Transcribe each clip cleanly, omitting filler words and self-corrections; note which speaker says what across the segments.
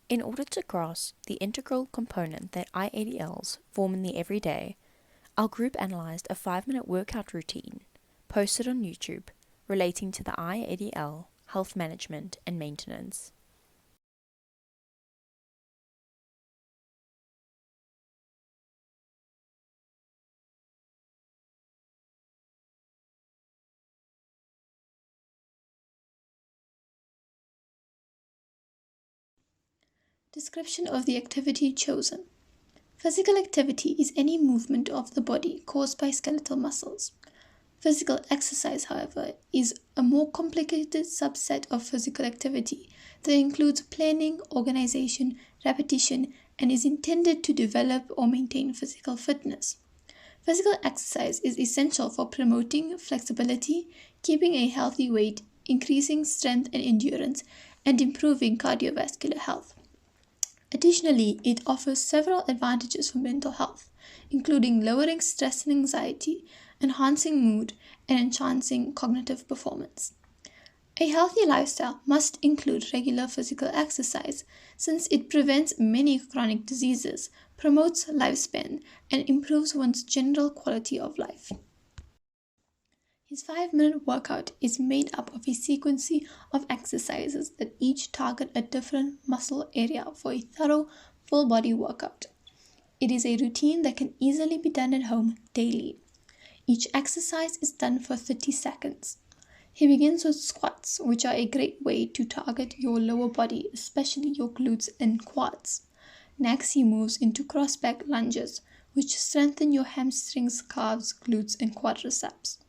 Speaker 1: In order to grasp the integral component that iADLs form in the everyday, our group analysed a 5-minute workout routine posted on YouTube relating to the iADL, health management and maintenance.
Speaker 2: Description of the activity chosen. Physical activity is any movement of the body caused by skeletal muscles. Physical exercise, however, is a more complicated subset of physical activity that includes planning, organization, repetition, and is intended to develop or maintain physical fitness. Physical exercise is essential for promoting flexibility, keeping a healthy weight, increasing strength and endurance, and improving cardiovascular health. Additionally, it offers several advantages for mental health, including lowering stress and anxiety, enhancing mood, and enhancing cognitive performance. A healthy lifestyle must include regular physical exercise since it prevents many chronic diseases, promotes lifespan, and improves one's general quality of life. His 5-minute workout is made up of a sequence of exercises that each target a different muscle area for a thorough, full body workout. It is a routine that can easily be done at home daily. Each exercise is done for 30 seconds. He begins with squats, which are a great way to target your lower body, especially your glutes and quads. Next, he moves into cross-back lunges, which strengthen your hamstrings, calves, glutes, and quadriceps.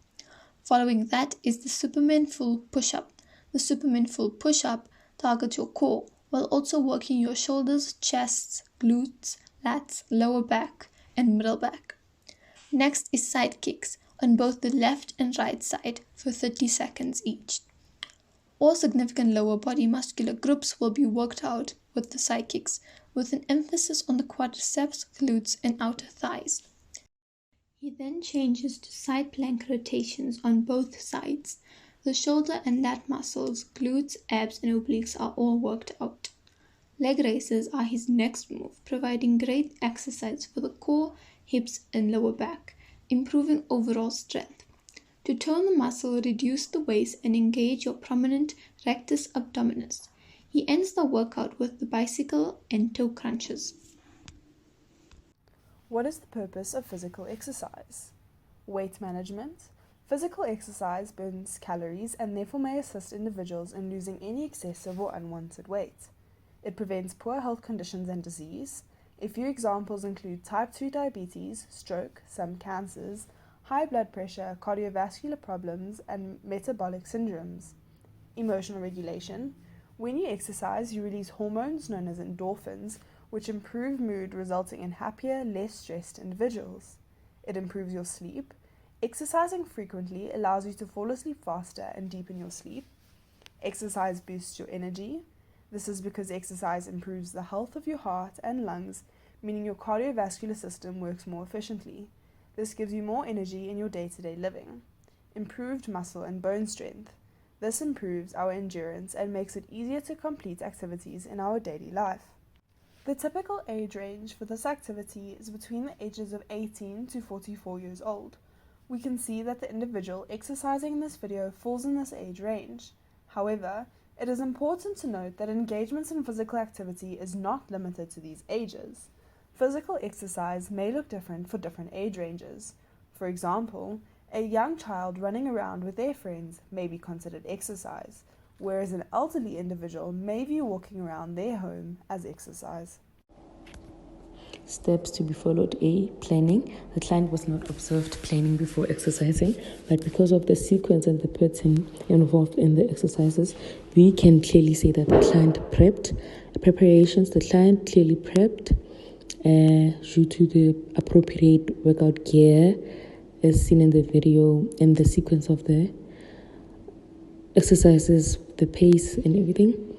Speaker 2: Following that is the Superman Full Push-Up. The Superman Full Push-Up targets your core while also working your shoulders, chests, glutes, lats, lower back, and middle back. Next is side kicks on both the left and right side for 30 seconds each. All significant lower body muscular groups will be worked out with the side kicks, with an emphasis on the quadriceps, glutes, and outer thighs. He then changes to side plank rotations on both sides. The shoulder and lat muscles, glutes, abs, and obliques are all worked out. Leg raises are his next move, providing great exercise for the core, hips, and lower back, improving overall strength. To tone the muscle, reduce the waist, and engage your prominent rectus abdominis. He ends the workout with the bicycle and toe crunches.
Speaker 3: What is the purpose of physical exercise? Weight management. Physical exercise burns calories and therefore may assist individuals in losing any excessive or unwanted weight. It prevents poor health conditions and disease. A few examples include type 2 diabetes, stroke, some cancers, high blood pressure, cardiovascular problems, and metabolic syndromes. Emotional regulation. When you exercise, you release hormones known as endorphins, which improve mood, resulting in happier, less stressed individuals. It improves your sleep. Exercising frequently allows you to fall asleep faster and deepen your sleep. Exercise boosts your energy. This is because exercise improves the health of your heart and lungs, meaning your cardiovascular system works more efficiently. This gives you more energy in your day-to-day living. Improved muscle and bone strength. This improves our endurance and makes it easier to complete activities in our daily life. The typical age range for this activity is between the ages of 18 to 44 years old. We can see that the individual exercising in this video falls in this age range. However, it is important to note that engagements in physical activity is not limited to these ages. Physical exercise may look different for different age ranges. For example, a young child running around with their friends may be considered exercise, whereas an elderly individual may view walking around their home as exercise.
Speaker 4: Steps to be followed. A. Planning. The client was not observed planning before exercising, but because of the sequence and the pattern involved in the exercises, we can clearly say that the client prepped. Preparations, the client clearly prepped due to the appropriate workout gear as seen in the video and the sequence of the exercises, the pace and everything.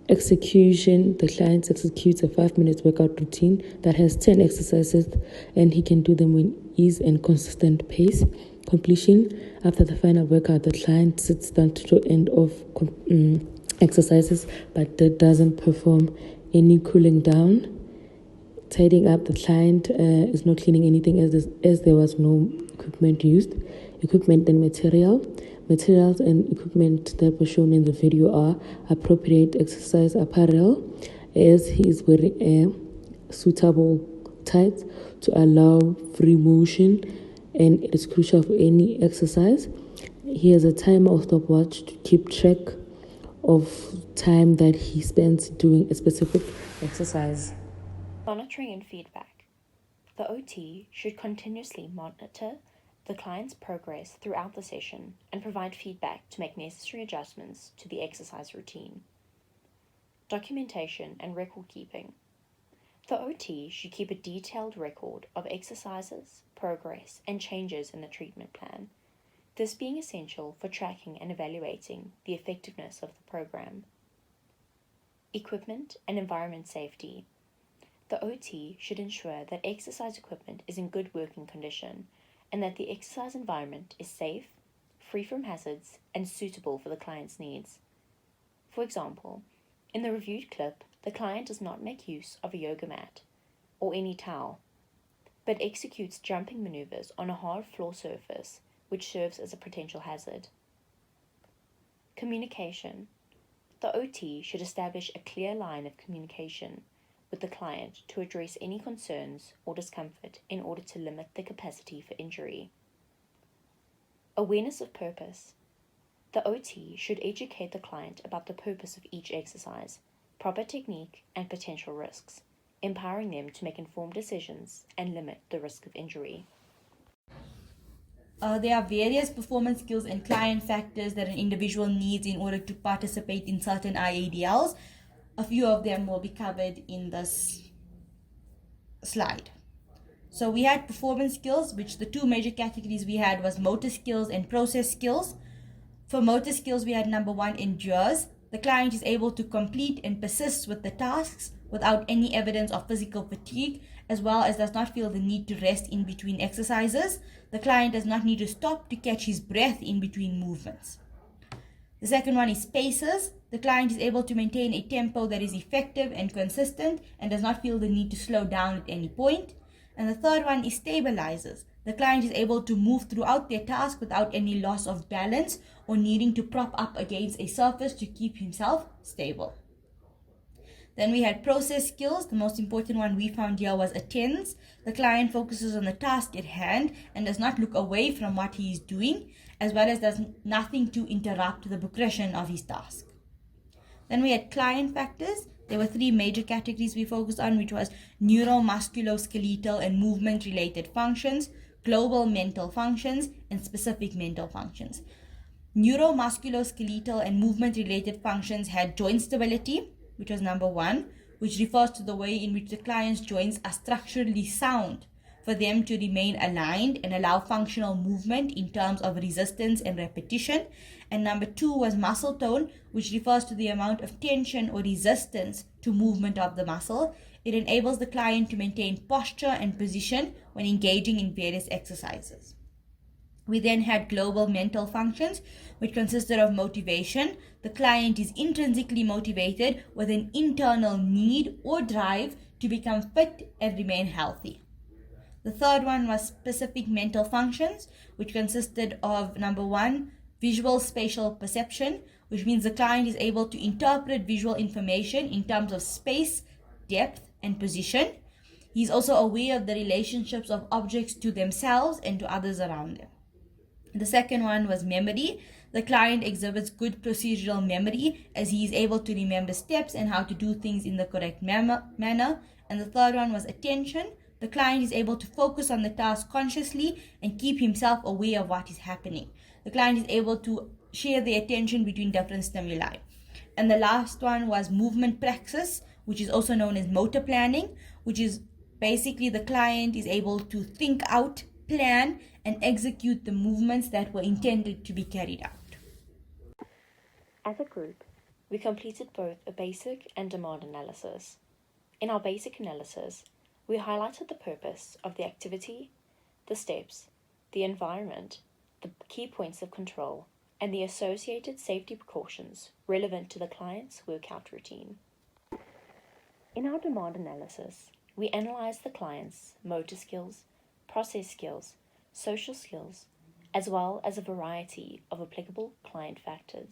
Speaker 4: Execution, the client executes a 5-minute workout routine that has 10 exercises and he can do them with ease and consistent pace. Completion, after the final workout, the client sits down to the end of exercises, but that doesn't perform any cooling down. Tidying up, the client is not cleaning anything as there was no equipment used. Equipment and materials and equipment that were shown in the video are appropriate exercise apparel, as he is wearing a suitable tights to allow free motion, and it is crucial for any exercise. He has a timer or stopwatch to keep track of time that he spends doing a specific exercise.
Speaker 1: Monitoring and feedback. The OT should continuously monitor the client's progress throughout the session and provide feedback to make necessary adjustments to the exercise routine. Documentation and record keeping. The OT should keep a detailed record of exercises, progress, and changes in the treatment plan, this being essential for tracking and evaluating the effectiveness of the program. Equipment and environment safety. The OT should ensure that exercise equipment is in good working condition and that the exercise environment is safe, free from hazards, and suitable for the client's needs. For example, in the reviewed clip, the client does not make use of a yoga mat or any towel, but executes jumping maneuvers on a hard floor surface, which serves as a potential hazard. Communication. The OT should establish a clear line of communication with the client to address any concerns or discomfort in order to limit the capacity for injury. Awareness of purpose. The OT should educate the client about the purpose of each exercise, proper technique, and potential risks, empowering them to make informed decisions and limit the risk of injury.
Speaker 5: There are various performance skills and client factors that an individual needs in order to participate in certain iADLs. A few of them will be covered in this slide. So we had performance skills, which the two major categories we had was motor skills and process skills. For motor skills, we had number 1, endures. The client is able to complete and persist with the tasks without any evidence of physical fatigue, as well as does not feel the need to rest in between exercises. The client does not need to stop to catch his breath in between movements. The second one is paces. The client is able to maintain a tempo that is effective and consistent and does not feel the need to slow down at any point. And the third one is stabilizers. The client is able to move throughout their task without any loss of balance or needing to prop up against a surface to keep himself stable. Then we had process skills. The most important one we found here was attends. The client focuses on the task at hand and does not look away from what he is doing, as well as does nothing to interrupt the progression of his task. Then we had client factors. There were 3 major categories we focused on, which was neuromusculoskeletal and movement-related functions, global mental functions, and specific mental functions. Neuromusculoskeletal and movement-related functions had joint stability, which was number 1, which refers to the way in which the client's joints are structurally sound for them to remain aligned and allow functional movement in terms of resistance and repetition. And number 2 was muscle tone, which refers to the amount of tension or resistance to movement of the muscle. It enables the client to maintain posture and position when engaging in various exercises. We then had global mental functions, which consisted of motivation. The client is intrinsically motivated with an internal need or drive to become fit and remain healthy. The third one was specific mental functions, which consisted of number 1, visual spatial perception, which means the client is able to interpret visual information in terms of space, depth, and position. He's also aware of the relationships of objects to themselves and to others around them. The second one was memory. The client exhibits good procedural memory as he is able to remember steps and how to do things in the correct manner. And the third one was attention. The client is able to focus on the task consciously and keep himself aware of what is happening. The client is able to share the attention between different stimuli. And the last one was movement praxis, which is also known as motor planning, which is basically the client is able to think out, plan, and execute the movements that were intended to be carried out.
Speaker 1: As a group, we completed both a basic and demand analysis. In our basic analysis, we highlighted the purpose of the activity, the steps, the environment, the key points of control, and the associated safety precautions relevant to the client's workout routine. In our demand analysis, we analyze the client's motor skills, process skills, social skills, as well as a variety of applicable client factors.